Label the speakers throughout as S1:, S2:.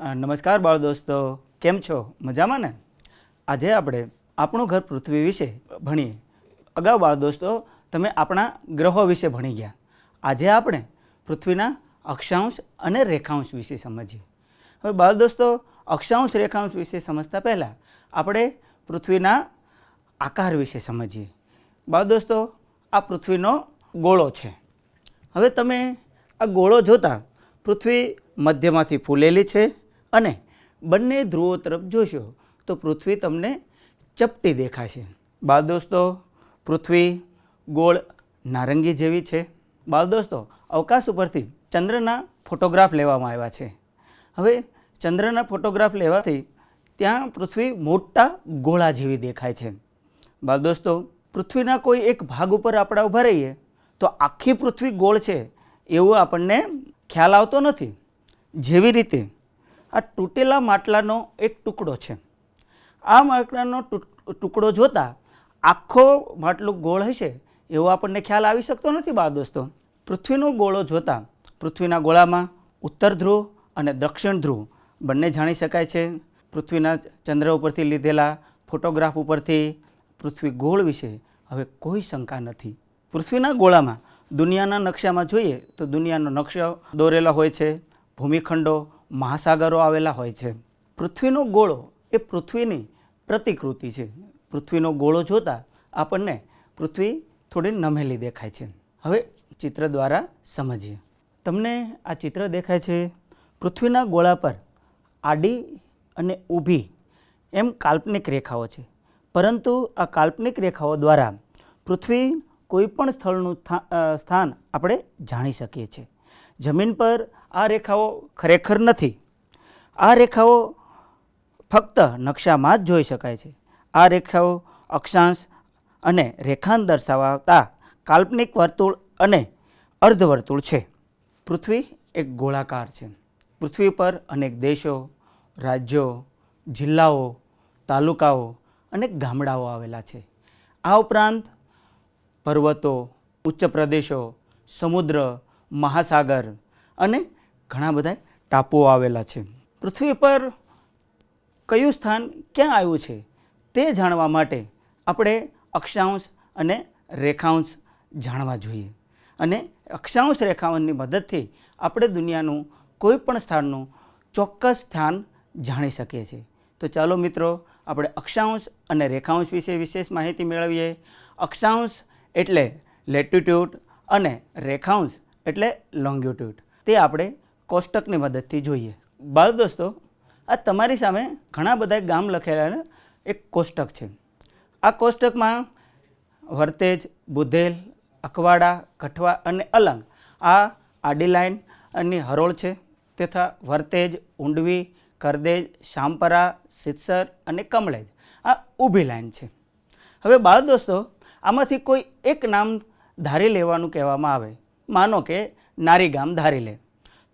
S1: નમસ્કાર બાળ દોસ્તો, કેમ છો? મજામાં ને? આજે આપણે આપણું ઘર પૃથ્વી વિશે ભણીએ. અગાઉ બાળ દોસ્તો તમે આપણા ગ્રહો વિશે ભણી ગયા. આજે આપણે પૃથ્વીના અક્ષાંશ અને રેખાંશ વિશે સમજીએ. હવે બાળ દોસ્તો, અક્ષાંશ રેખાંશ વિશે સમજતા પહેલાં આપણે પૃથ્વીના આકાર વિશે સમજીએ. બાળ દોસ્તો, આ પૃથ્વીનો ગોળો છે. હવે તમે આ ગોળો જોતા પૃથ્વી મધ્યમાંથી ફૂલેલી છે અને બંને ધ્રુવો તરફ જોશો તો પૃથ્વી તમને ચપટી દેખાશે. બાળ દોસ્તો, પૃથ્વી ગોળ નારંગી જેવી છે. બાળ દોસ્તો, અવકાશ ઉપરથી ચંદ્રના ફોટોગ્રાફ લેવામાં આવ્યા છે. હવે ચંદ્રના ફોટોગ્રાફ લેવાથી ત્યાં પૃથ્વી મોટા ગોળા જેવી દેખાય છે. બાળ દોસ્તો, પૃથ્વીના કોઈ એક ભાગ ઉપર આપણે ઊભા રહીએ તો આખી પૃથ્વી ગોળ છે એવું આપણને ખ્યાલ આવતો નથી. જેવી રીતે આ તૂટેલા માટલાનો એક ટુકડો છે. આ માટલાનો ટુકડો જોતા આખો માટલું ગોળ હશે એવો આપણને ખ્યાલ આવી શકતો નથી. બાળ દોસ્તો, પૃથ્વીનો ગોળો જોતા પૃથ્વીના ગોળામાં ઉત્તર ધ્રુવ અને દક્ષિણ ધ્રુવ બંને જાણી શકાય છે. પૃથ્વીના ચંદ્ર ઉપરથી લીધેલા ફોટોગ્રાફ ઉપરથી પૃથ્વી ગોળ વિશે હવે કોઈ શંકા નથી. પૃથ્વીના ગોળામાં દુનિયાના નકશામાં જોઈએ તો દુનિયાનો નકશો દોરેલો હોય છે, ભૂમિખંડો, મહાસાગરો આવેલા હોય છે. પૃથ્વીનો ગોળો એ પૃથ્વીની પ્રતિકૃતિ છે. પૃથ્વીનો ગોળો જોતાં આપણને પૃથ્વી થોડી નમેલી દેખાય છે. હવે ચિત્ર દ્વારા સમજીએ. તમને આ ચિત્ર દેખાય છે. પૃથ્વીના ગોળા પર આડી અને ઊભી એમ કાલ્પનિક રેખાઓ છે, પરંતુ આ કાલ્પનિક રેખાઓ દ્વારા પૃથ્વી કોઈ પણ સ્થળનું સ્થાન આપણે જાણી શકીએ છીએ. જમીન પર આ રેખાઓ ખરેખર નથી. આ રેખાઓ ફક્ત નકશામાં જ જોઈ શકાય છે. આ રેખાઓ અક્ષાંશ અને રેખાંશ દર્શાવતા કાલ્પનિક વર્તુળ અને અર્ધવર્તુળ છે. પૃથ્વી એક ગોળાકાર છે. પૃથ્વી પર અનેક દેશો, રાજ્યો, જિલ્લાઓ, તાલુકાઓ અને ગામડાઓ આવેલા છે. આ ઉપરાંત પર્વતો, ઉચ્ચ પ્રદેશો, સમુદ્ર, મહાસાગર અને ઘણા બધા ટાપુઓ આવેલા છે. પૃથ્વી પર કયું સ્થાન ક્યાં આવ્યું છે તે જાણવા માટે આપણે અક્ષાંશ અને રેખાંશ જાણવા જોઈએ. અને અક્ષાંશ રેખાંશની મદદથી આપણે દુનિયાનું કોઈ પણ સ્થાનનું ચોક્કસ સ્થાન જાણી શકીએ છીએ. તો ચાલો મિત્રો, આપણે અક્ષાંશ અને રેખાંશ વિશે વિશેષ માહિતી મેળવીએ. અક્ષાંશ એટલે લેટિટ્યૂડ અને રેખાંશ એટલે લોંગિટ્યૂડ. તે આપણે કોષ્ટકની મદદથી જોઈએ. બાળ દોસ્તો, આ તમારી સામે ઘણા બધા ગામ લખેલા એક કોષ્ટક છે. આ કોષ્ટકમાં વર્તેજ, બુધેલ, અકવાડા, કઠવા અને અલંગ આ આડી લાઈન અને હરોળ છે, તથા વર્તેજ, ઊંડવી, કરદેજ, શામપરા, સિત્સર અને કમળેજ આ ઊભી લાઈન છે. હવે બાળ દોસ્તો, આમાંથી કોઈ એક નામ ધારી લેવાનું કહેવામાં આવે. માનો કે નારી ગામ ધારી લે,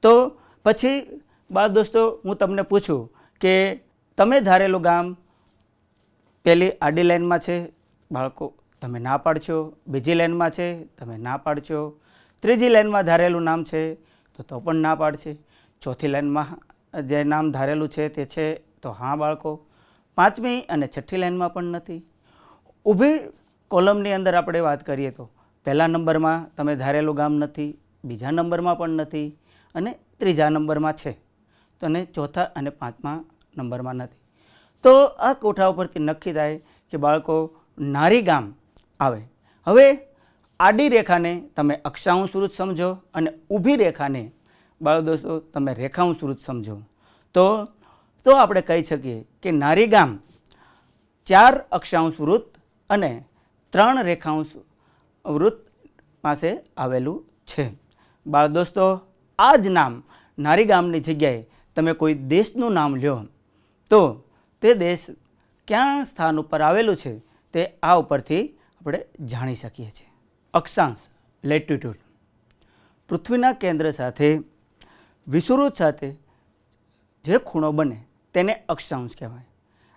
S1: તો પછી બાળ દોસ્તો હું તમને પૂછું કે તમે ધારેલું ગામ પહેલી આડી લાઈનમાં છે, બાળકો તમે ના પાડશો. બીજી લાઈનમાં છે, તમે ના પાડશો. ત્રીજી લાઈનમાં ધારેલું નામ છે તો પણ ના પાડશે. ચોથી લાઈનમાં જે નામ ધારેલું છે તે છે તો હા બાળકો. પાંચમી અને છઠ્ઠી લાઈનમાં પણ નથી. ઊભી કોલમની અંદર આપણે વાત કરીએ તો પહેલા નંબરમાં તમે ધારેલું ગામ નથી, બીજા નંબરમાં પણ નથી અને ત્રીજા નંબરમાં છે, તો અને ચોથા અને પાંચમા નંબરમાં નથી. તો આ કોઠા ઉપરથી નક્કી થાય કે બાળકો નારી ગામ આવે. હવે આડી રેખાને તમે અક્ષાંશ વૃત્ત સમજો અને ઊભી રેખાને બાળ દોસ્તો તમે રેખાંશ વૃત્ત સમજો. તો આપણે કહી શકીએ કે નારી ગામ 4 અક્ષાંશ વૃત્ત અને 3 રેખાંશ વૃત્ત પાસે આવેલું છે. બાળ દોસ્તો, આ જ નામ નારી ગામની જગ્યાએ તમે કોઈ દેશનું નામ લ્યો તો તે દેશ ક્યાં સ્થાન ઉપર આવેલું છે તે આ ઉપરથી આપણે જાણી શકીએ છીએ. અક્ષાંશ લેટિટ્યૂડ પૃથ્વીના કેન્દ્ર સાથે વિષુવવૃત્ત સાથે જે ખૂણો બને તેને અક્ષાંશ કહેવાય.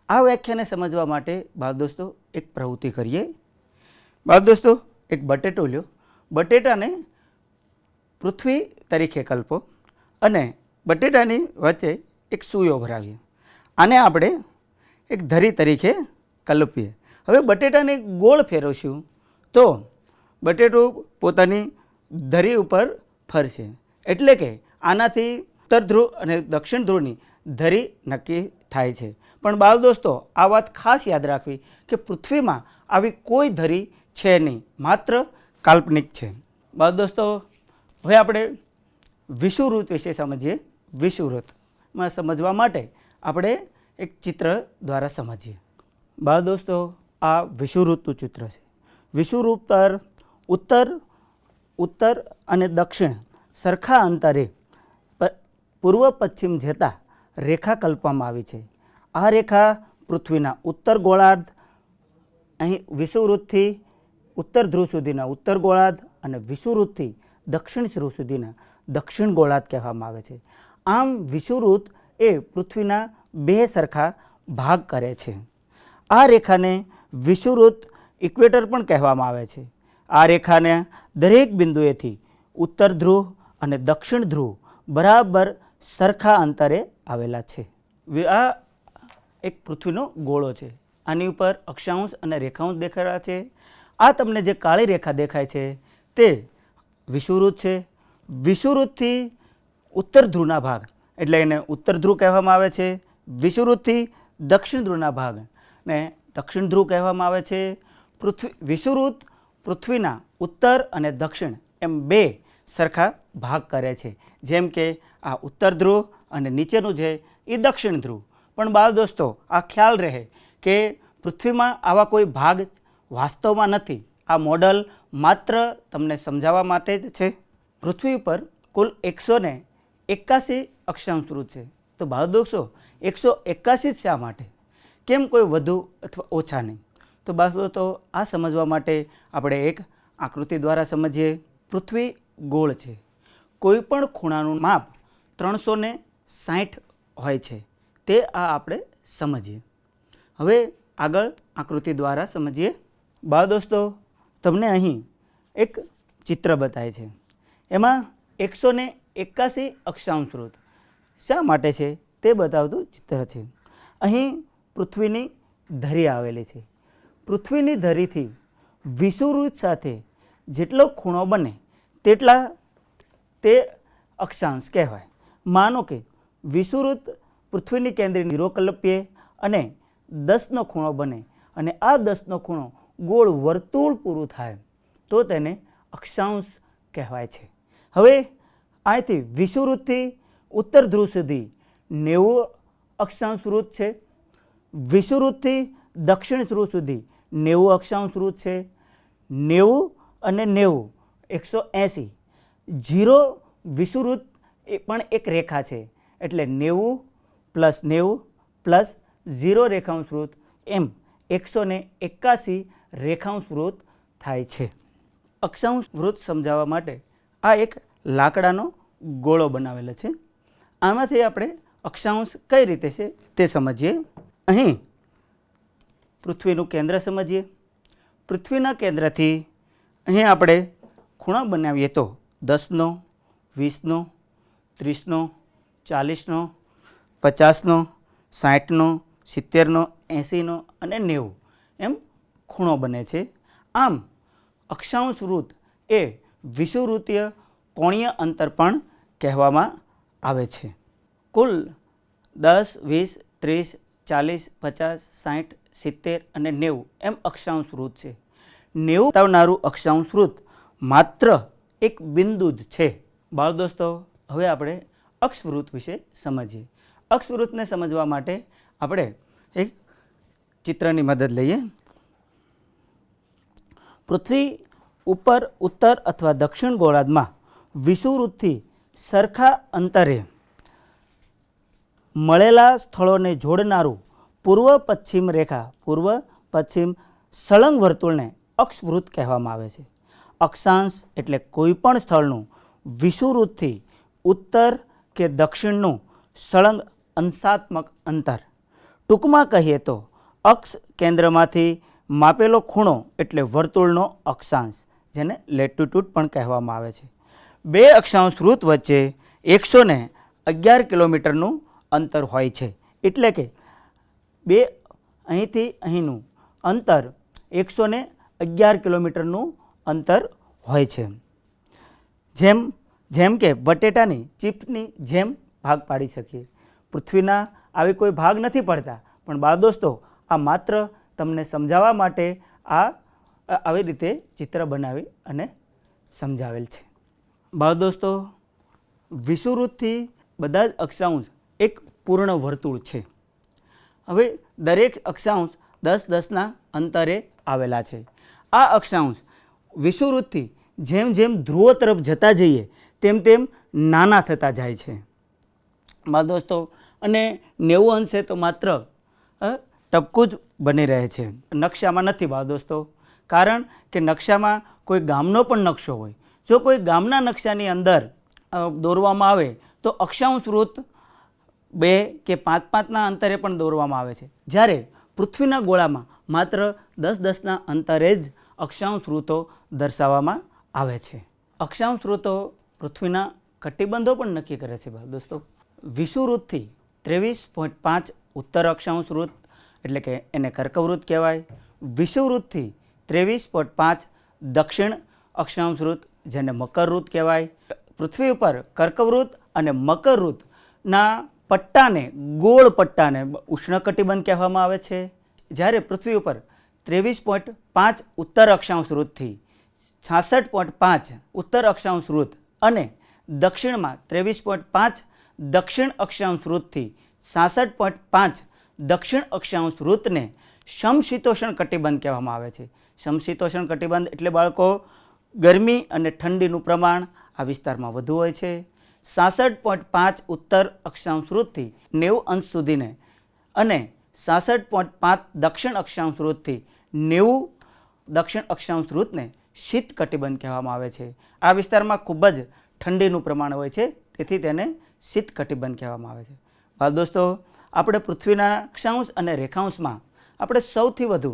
S1: આ વ્યાખ્યાને સમજવા માટે બાળ દોસ્તો એક પ્રવૃત્તિ કરીએ. બાળ દોસ્તો, એક બટેટો લ્યો. બટેટાને પૃથ્વી તરીકે કલ્પો અને બટેટાની વચ્ચે એક સૂયો ભરાવીએ. આને આપણે એક ધરી તરીકે કલ્પીએ. હવે બટેટાને ગોળ ફેરવશું તો બટેટું પોતાની ધરી ઉપર ફરશે. એટલે કે આનાથી ઉત્તર ધ્રુવ અને દક્ષિણ ધ્રુવની ધરી નક્કી થાય છે. પણ બાળ દોસ્તો, આ વાત ખાસ યાદ રાખવી કે પૃથ્વીમાં આવી કોઈ ધરી છે નહીં, માત્ર કાલ્પનિક છે. બાળ દોસ્તો, હવે આપણે વિષુવવૃત્ત વિશે સમજીએ. વિષુવવૃત્તમાં સમજવા માટે આપણે એક ચિત્ર દ્વારા સમજીએ. બાળ દોસ્તો, આ વિષુવવૃત્તનું ચિત્ર છે. વિષુવવૃત્ત પર ઉત્તર અને દક્ષિણ સરખા અંતરે પૂર્વ પશ્ચિમ જતા રેખા કલ્પવામાં આવી છે. આ રેખા પૃથ્વીના ઉત્તર ગોળાર્ધ, અહીં વિષુવવૃત્તથી ઉત્તર ધ્રુવ સુધીના ઉત્તર ગોળાર્ધ અને વિષુવવૃત્તથી દક્ષિણ ધ્રુવ સુધીના દક્ષિણ ગોળાર્ધ કહેવામાં આવે છે. આમ વિષુવવૃત્ત એ પૃથ્વીના બે સરખા ભાગ કરે છે. આ રેખાને વિષુવવૃત્ત ઇક્વેટર પણ કહેવામાં આવે છે. આ રેખાને દરેક બિંદુએથી ઉત્તર ધ્રુવ અને દક્ષિણ ધ્રુવ બરાબર સરખા અંતરે આવેલા છે. આ એક પૃથ્વીનો ગોળો છે. આની ઉપર અક્ષાંશ અને રેખાંશ દેખાયા છે. આ તમને જે કાળી રેખા દેખાય છે તે વિષુવવૃત્ત છે. વિષુવવૃત્તથી ઉત્તર ધ્રુવના ભાગ એટલે એને ઉત્તર ધ્રુવ કહેવામાં આવે છે. વિષુવવૃત્તથી દક્ષિણ ધ્રુવના ભાગને દક્ષિણ ધ્રુવ કહેવામાં આવે છે. વિષુવવૃત્ત પૃથ્વીના ઉત્તર અને દક્ષિણ એમ બે સરખા ભાગ કરે છે. જેમ કે આ ઉત્તર ધ્રુવ અને નીચેનું છે એ દક્ષિણ ધ્રુવ. પણ બાળ દોસ્તો, આ ખ્યાલ રહે કે પૃથ્વીમાં આવા કોઈ ભાગ વાસ્તવમાં નથી. આ મોડલ માત્ર તમને સમજાવવા માટે જ છે. પૃથ્વી પર કુલ 181 અક્ષાંશ વૃત્ત છે. તો બાળ દોસ્તો, 181 શા માટે? કેમ કોઈ વધુ અથવા ઓછા નહીં? તો બાળ દોસ્તો, આ સમજવા માટે આપણે એક આકૃતિ દ્વારા સમજીએ. પૃથ્વી ગોળ છે. કોઈ પણ ખૂણાનું માપ 360 હોય છે. તે આ આપણે સમજીએ. હવે આગળ આકૃતિ દ્વારા સમજીએ. બાળ દોસ્તો, તમને અહીં એક ચિત્ર બતાવે છે. એમાં 181 અક્ષાંશ વૃત્ત શા માટે છે તે બતાવતું ચિત્ર છે. અહીં પૃથ્વીની ધરી આવેલી છે. પૃથ્વીની ધરીથી વિષુવવૃત્ત સાથે જેટલો ખૂણો બને તેટલા તે અક્ષાંશ કહેવાય. માનો કે વિષુવવૃત્ત પૃથ્વીની કેન્દ્રીય 0 કલ્પીએ અને 10નો ખૂણો બને અને આ 10નો ખૂણો ગોળ વર્તુળ પૂરું થાય તો તેને અક્ષાંશ કહેવાય છે. હવે અહીંથી વિષુવવૃત્તથી ઉત્તર ધ્રુવ સુધી 90 અક્ષાંશ વૃત્ત છે. વિષુવવૃત્તથી દક્ષિણ ધ્રુવ સુધી 90 અક્ષાંશ વૃત્ત છે. 90 અને 90 180. 0 વિષુવવૃત્ત એ પણ એક રેખા છે. એટલે 90 + 90 + 0 રેખાંશ વૃત્ત એમ 181 રેખાંશ વૃત્ત થાય છે. અક્ષાંશ વૃત્ત સમજાવવા માટે આ એક લાકડાનો ગોળો બનાવેલો છે. આમાંથી આપણે અક્ષાંશ કઈ રીતે છે તે સમજીએ. અહીં પૃથ્વીનું કેન્દ્ર સમજીએ. પૃથ્વીના કેન્દ્રથી અહીં આપણે ખૂણો બનાવીએ તો 10નો, 20નો, 30નો, 40નો, 50નો, 60નો, 70નો, 80નો અને 90 એમ ખૂણો બને છે. આમ અક્ષાંશ વૃત્ત એ વિષુવવૃત્તીય કોણીય અંતર પણ કહેવામાં આવે છે. કુલ 10, 20, 30, 40, 50, 60, 70 અને 90 એમ અક્ષાંશ વૃત્ત છે. 90 બતાવનારું અક્ષાંશ વૃત્ત માત્ર એક બિંદુ જ છે. બાળ દોસ્તો, હવે આપણે અક્ષવૃત્ત વિશે સમજીએ. અક્ષવૃત્તને સમજવા માટે આપણે એક ચિત્રની મદદ લઈએ. પૃથ્વી ઉપર ઉત્તર અથવા દક્ષિણ ગોળાર્ધમાં વિષુવવૃત્તથી સરખા અંતરે મળેલા સ્થળોને જોડનારું પૂર્વ પશ્ચિમ રેખા, પૂર્વ પશ્ચિમ સળંગ વર્તુળને અક્ષવૃત્ત કહેવામાં આવે છે. અક્ષાંશ એટલે કોઈ પણ સ્થળનું વિષુવવૃત્તથી ઉત્તર કે દક્ષિણનું સળંગ અંશાત્મક અંતર. ટૂંકમાં કહીએ તો અક્ષ કેન્દ્રમાંથી માપેલો ખૂણો એટલે વર્તુળનો અક્ષાંશ, જેને લેટિટ્યૂડ પણ કહેવામાં આવે છે. બે અક્ષાંશ વૃત્ત વચ્ચે 111 કિલોમીટરનું અંતર હોય છે. એટલે કે બે અહીંથી અહીંનું અંતર 111 કિલોમીટરનું અંતર હોય છે. જેમ કે બટેટાની ચિપ્સની જેમ ભાગ પાડી શકીએ. પૃથ્વીના આવી કોઈ ભાગ નથી પડતા, પણ બાળ દોસ્તો આ માત્ર તમને સમજાવવા માટે આવી રીતે ચિત્ર બનાવી અને સમજાવેલ છે. બાળ દોસ્તો, વિષુવવૃત્તથી બધા જ અક્ષાંશ એક પૂર્ણ વર્તુળ છે. હવે દરેક અક્ષાંશ 10-10ના અંતરે આવેલા છે. આ અક્ષાંશ વિષુવવૃત્તથી જેમ જેમ ધ્રુવ તરફ જતા જઈએ તેમ તેમ નાના થતા જાય છે બાળ દોસ્તો. અને 90 અંશે તો માત્ર ટપકું જ બની રહે છે, નકશામાં નથી બાળ દોસ્તો. કારણ કે નકશામાં કોઈ ગામનો પણ નકશો હોય, જો કોઈ ગામના નકશાની અંદર દોરવામાં આવે તો અક્ષાંશ વૃત્ત 2 કે 5-5ના અંતરે પણ દોરવામાં આવે છે. જ્યારે પૃથ્વીના ગોળામાં માત્ર 10-10ના અંતરે જ અક્ષાંશ વૃત્તો દર્શાવવામાં આવે છે. અક્ષાંશ વૃત્તો પૃથ્વીના કટિબંધો પણ નક્કી કરે છે બાળ દોસ્તો. વિષુવવૃત્તથી 23.5 ઉત્તર અક્ષાંશ વૃત્ત એટલે કે એને કર્કવૃત્ત કહેવાય. વિષુવવૃત્તથી 23.5 દક્ષિણ અક્ષાંશ વૃત્ત જેને મકરવૃત્ત કહેવાય. પૃથ્વી ઉપર કર્કવૃત્ત અને મકરવૃત્તના પટ્ટાને, ગોળ પટ્ટાને ઉષ્ણકટિબંધ કહેવામાં આવે છે. જ્યારે પૃથ્વી ઉપર 23.5 ઉત્તર અક્ષાંશ વૃત્તથી 66.5 ઉત્તર અક્ષાંશ વૃત્ત અને દક્ષિણમાં 23.5 દક્ષિણ અક્ષાંશ વૃત્તથી 66.5 દક્ષિણ અક્ષાંશ વૃત્તને સમશીતોષ્ણ કટિબંધ કહેવામાં આવે છે. સમશીતોષ્ણ કટિબંધ એટલે બાળકો ગરમી અને ઠંડીનું પ્રમાણ આ વિસ્તારમાં વધુ હોય છે. 66.5 ઉત્તર અક્ષાંશ વૃત્તથી 90 અંશ સુધીને અને 66.5 દક્ષિણ અક્ષાંશ વૃત્તથી 90 દક્ષિણ અક્ષાંશ વૃત્તને શીત કટિબંધ કહેવામાં આવે છે. આ વિસ્તારમાં ખૂબ જ ઠંડીનું પ્રમાણ હોય છે, તેથી તેને શીત કટિબંધ કહેવામાં આવે છે. બાળ દોસ્તો, આપણે પૃથ્વીના અક્ષાંશ અને રેખાંશમાં આપણે સૌથી વધુ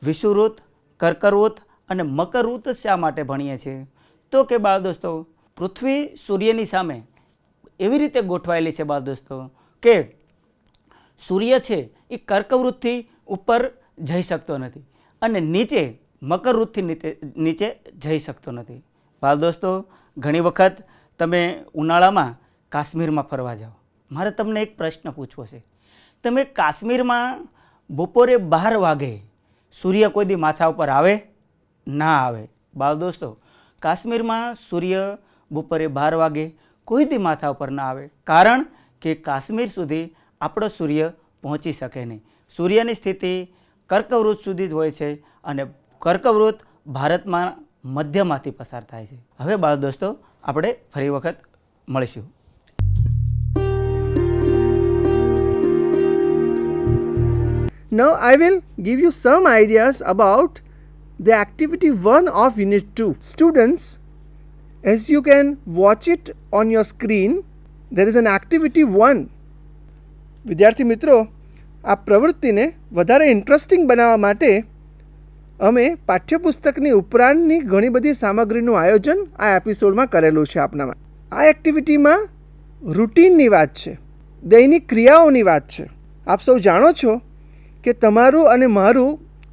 S1: વિષુવવૃત્ત, કર્કવૃત્ત અને મકરવૃત્ત શા માટે ભણીએ છીએ? તો કે બાળ દોસ્તો, પૃથ્વી સૂર્યની સામે એવી રીતે ગોઠવાયેલી છે બાળ દોસ્તો કે સૂર્ય છે એ કર્કવૃત્તથી ઉપર જઈ શકતો નથી અને નીચે મકરવૃત્તથી નીચે જઈ શકતો નથી. બાળ દોસ્તો, ઘણી વખત તમે ઉનાળામાં કાશ્મીરમાં ફરવા જાઓ, મારે તમને એક પ્રશ્ન પૂછવો છે. તમે કાશ્મીરમાં બપોરે 12 વાગે સૂર્ય કોઈ દી માથા ઉપર આવે? ના આવે. બાળ દોસ્તો, કાશ્મીરમાં સૂર્ય બપોરે 12 વાગે કોઈ દી માથા ઉપર ના આવે, કારણ કે કાશ્મીર સુધી આપણો સૂર્ય પહોંચી શકે નહીં. સૂર્યની સ્થિતિ કર્કવૃત્ત સુધી જ હોય છે અને કર્કવૃત્ત ભારતમાં મધ્યમાંથી પસાર થાય છે. હવે બાળ દોસ્તો, આપણે ફરી વખત મળીશું.
S2: Now I will give you some ideas about the activity 1 of unit 2. Students, as you can watch it on your screen, there is an activity 1. વિદ્યાર્થી મિત્રો, આ પ્રવૃત્તિને વધારે ઇન્ટરેસ્ટિંગ બનાવવા માટે અમે પાઠ્યપુસ્તકની ઉપરાંતની ઘણી બધી સામગ્રીનું આયોજન આ એપિસોડમાં કરેલું છે આપના માટે. આ એક્ટિવિટીમાં રૂટીનની વાત છે, દૈનિક ક્રિયાઓની વાત છે. આપ સૌ જાણો છો કે તમારું અને મારું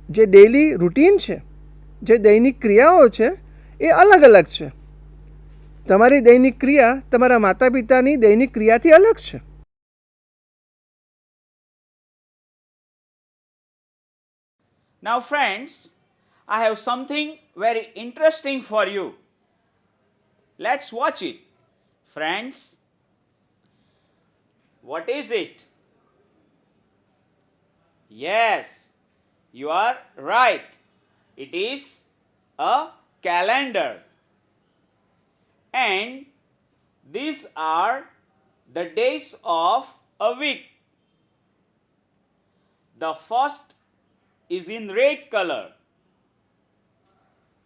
S2: જે ડેઇલી રૂટીન છે, જે દૈનિક ક્રિયાઓ છે એ અલગ અલગ છે. તમારી દૈનિક ક્રિયા તમારા માતા પિતાની દૈનિક ક્રિયાથી અલગ છે.
S3: Now friends, I have something very interesting for you. Let's watch it. Friends, what is it? Yes, you are right. It is a calendar. And these are the days of a week. The first is in red color.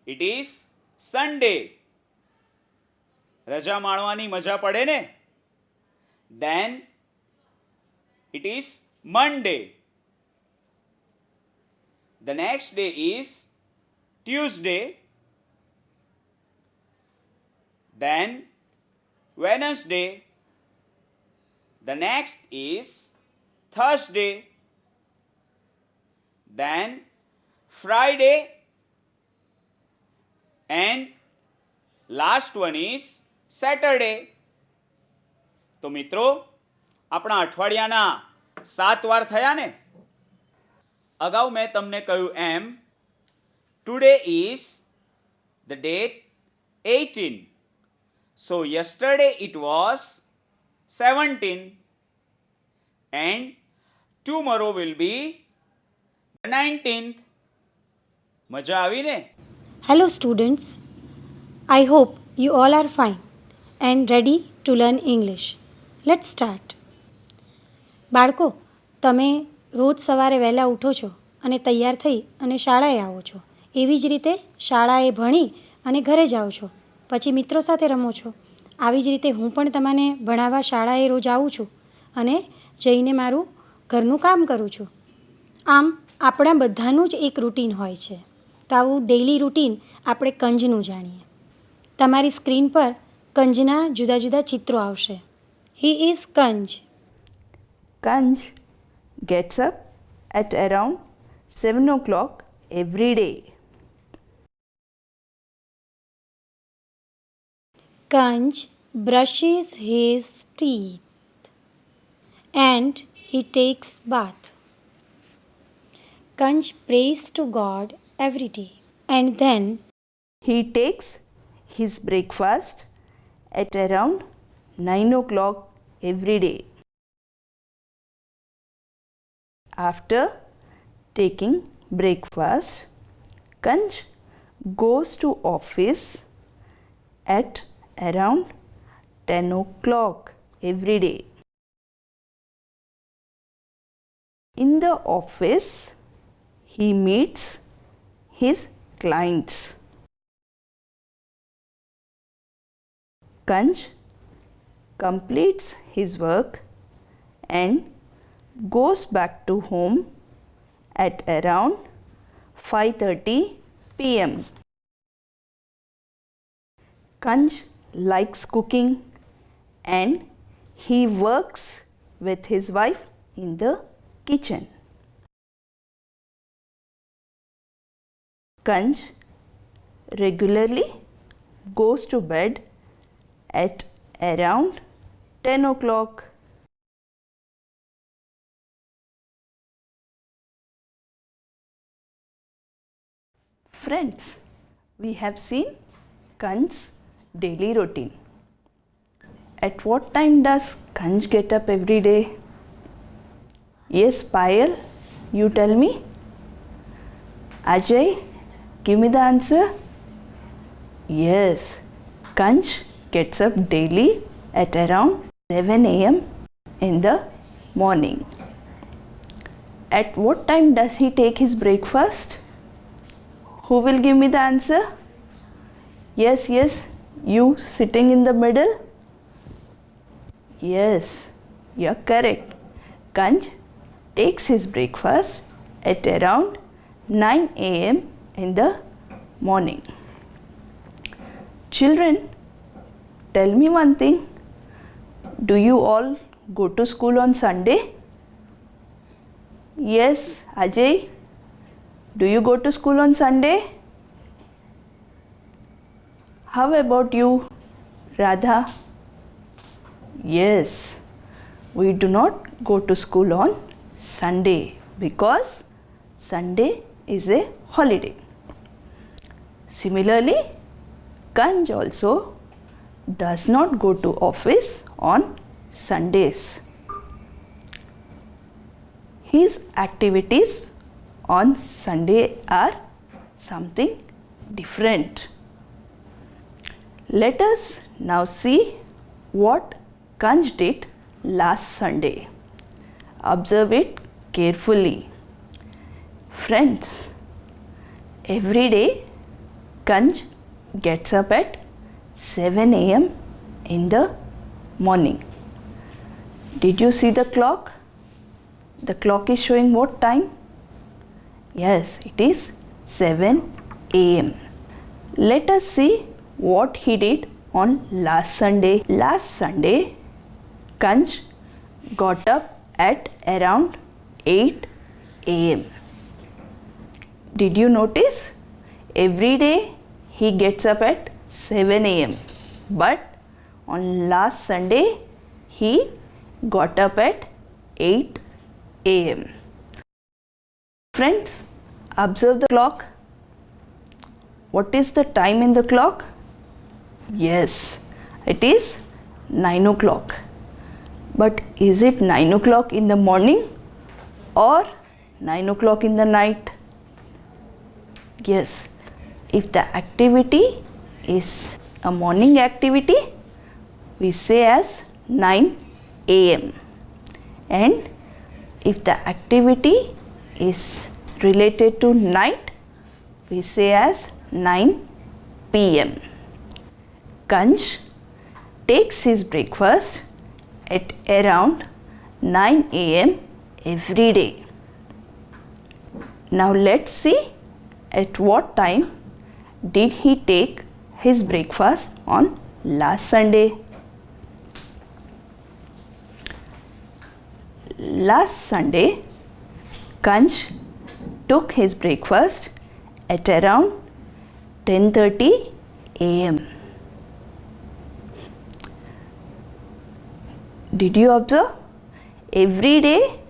S3: It is Sunday. રજા માણવાની મજા પડે ને? Then it is Monday. The next day is Tuesday. Then Wednesday. The next is Thursday. Then Friday. And last one is Saturday. તો મિત્રો આપણા અઠવાડિયાના 7 વાર થયા ને. અગાઉ મેં તમને કહ્યું એમ today is the date 18. So yesterday it was 17 and tomorrow will be the 19th. મજા આવી ને?
S4: Hello students, I hope you all are fine and ready to learn English. Let's start. બાળકો, તમે રોજ સવારે વહેલા ઉઠો છો અને તૈયાર થઈ અને શાળાએ આવો છો. એવી જ રીતે શાળાએ ભણી અને ઘરે જાઓ છો, પછી મિત્રો સાથે રમો છો. આવી જ રીતે હું પણ તમને ભણાવવા શાળાએ રોજ આવું છું અને જઈને મારું ઘરનું કામ કરું છું. આમ આપણા બધાનું જ એક રૂટીન હોય છે. તો આવું ડેઇલી રૂટીન આપણે કંજનું જાણીએ. તમારી સ્ક્રીન પર કંજના જુદા જુદા ચિત્રો આવશે. He is Kanj.
S5: Kanj gets up at around 7 o'clock every day.
S4: Kanj brushes his teeth and he takes bath. Kanj prays to God every day and then
S5: He takes his breakfast at around 9 o'clock every day. After taking breakfast, Kanj goes to office at around 10 o'clock every day. In the office, he meets his clients. Kanj completes his work and goes back to home at around 5:30 p.m. Kanj likes cooking and he works with his wife in the kitchen. Kanj regularly goes to bed at around 10 o'clock. Friends, we have seen Kanj's daily routine. At what time does Kanj get up every day? Yes, Payal, you tell me. Ajay, give me the answer. Yes, Kanj gets up daily at around 7 a.m. in the morning. At what time does he take his breakfast? Who will give me the answer? Yes, you sitting in the middle. Yes, you're correct. Kanj takes his breakfast at around 9 a.m. in the morning. Children, tell me one thing. Do you all go to school on Sunday? Yes, Ajay. Do you go to school on Sunday? How about you, Radha? Yes, we do not go to school on Sunday because Sunday is a holiday. Similarly, Kanj also does not go to office on Sundays. His activities on Sunday are something different. Let us now see what Kanj did last Sunday. Observe it carefully. Friends, every day Kanj gets up at 7 a.m. in the morning. Did you see the clock? The clock is showing what time? Yes, it is 7 a.m. Let us see what he did on last Sunday. Last Sunday, Kanj got up at around 8 a.m. Did you notice? Every day he gets up at 7 a.m. But on last Sunday he got up at 8 a.m. Friends, observe the clock. What is the time in the clock? Yes, it is 9 o'clock. But is it 9 o'clock in the morning or 9 o'clock in the night? Yes, if the activity is a morning activity, we say as 9 a.m. And if the activity is related to night, we say as 9 p.m. Kanch takes his breakfast at around 9 a.m. every day. Now let's see at what time did he take his breakfast on last Sunday. Last Sunday, Kanch took his breakfast at around 10:30 a.m. Did you observe? Every day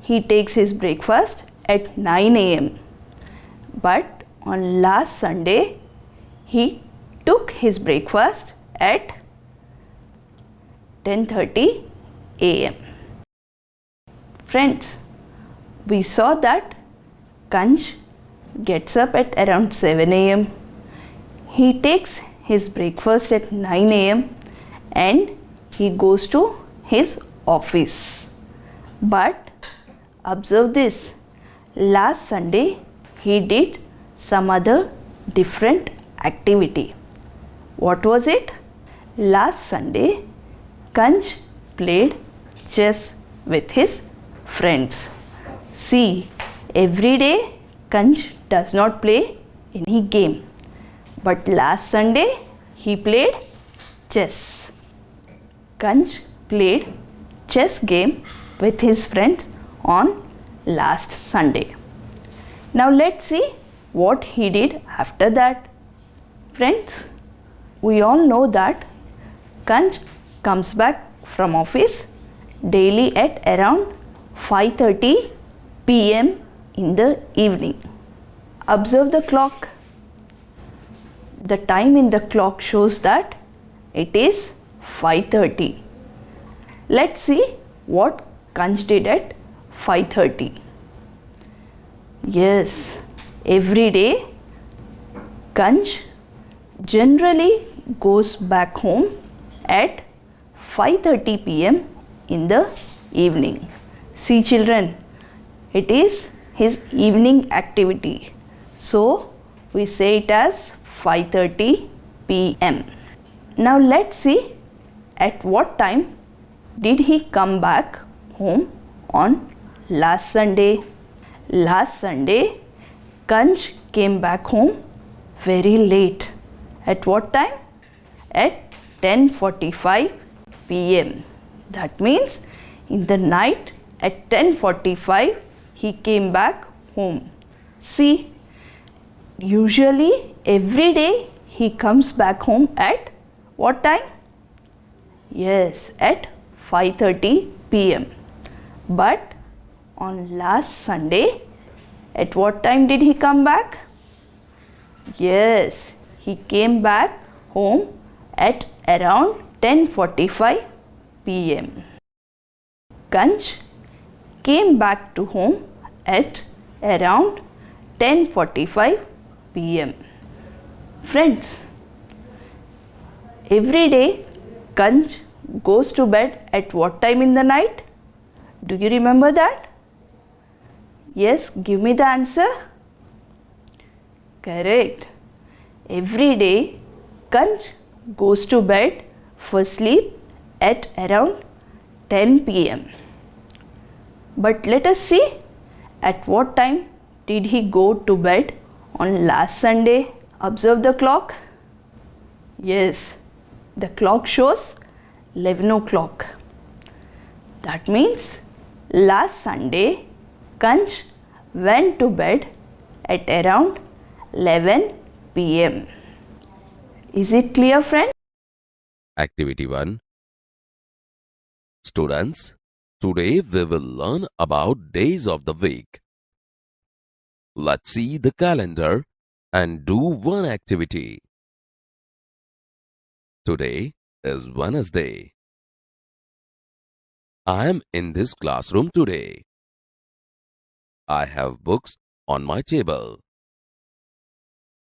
S5: he takes his breakfast at 9 a.m. But on last Sunday he took his breakfast at 10:30 a.m. Friends, we saw that Kanch gets up at around 7 a.m. He takes his breakfast at 9 a.m. and he goes to his office. But observe this, last Sunday he did some other different activity. What was it? Last Sunday, Kanch played chess with his friends. See, every day Kanch does not play any game, but last Sunday he played chess. Kanch played chess game with his friends on last Sunday. Now let's see what he did after that. Friends, we all know that Kanch comes back from office daily at around 5:30 p.m. in the evening. Observe the clock. The time in the clock shows that it is 5:30. Let's see what Kanch did at 5:30. Yes, every day Kanch generally goes back home at 5:30 p.m. in the evening. See children, it is his evening activity. So we say it as 5:30 p.m. Now let's see at what time did he come back home on last Sunday. Last Sunday, Kanch came back home very late. At what time? At 10:45 p.m. That means in the night at 10:45 he came back home. See, usually every day he comes back home at what time? Yes, at 5:30 p.m. But on last Sunday, at what time did he come back? Yes, he came back home at around 10:45 p.m. Kanch came back to home at around 10:45 p.m. Friends, every day Kanch goes to bed at what time in the night? Do you remember that? Yes, give me the answer. Correct. Every day Kanch goes to bed for sleep at around 10 p.m. But let us see at what time did he go to bed on last Sunday. Observe the clock. Yes, the clock shows 11 o'clock. That means last Sunday, Kanch went to bed at around 11 pm. Is it clear, friend?
S6: Activity 1. Students, today we will learn about days of the week. Let's see the calendar and do one activity. Today is Wednesday. I am in this classroom today. I have books on my table.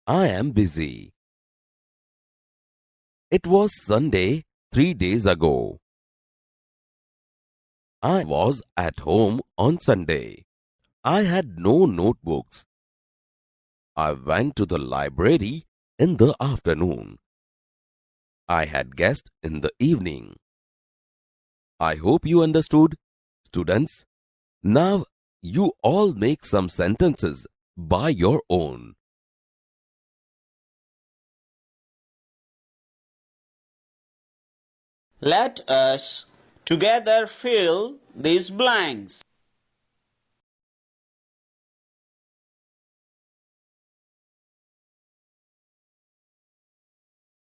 S6: I am busy. It was Sunday 3 days ago. I was at home on Sunday. I had no notebooks. I went to the library in the afternoon. I had guests in the evening. I hope you understood, students. Now you all make some sentences by your own.
S3: Let us together fill these blanks.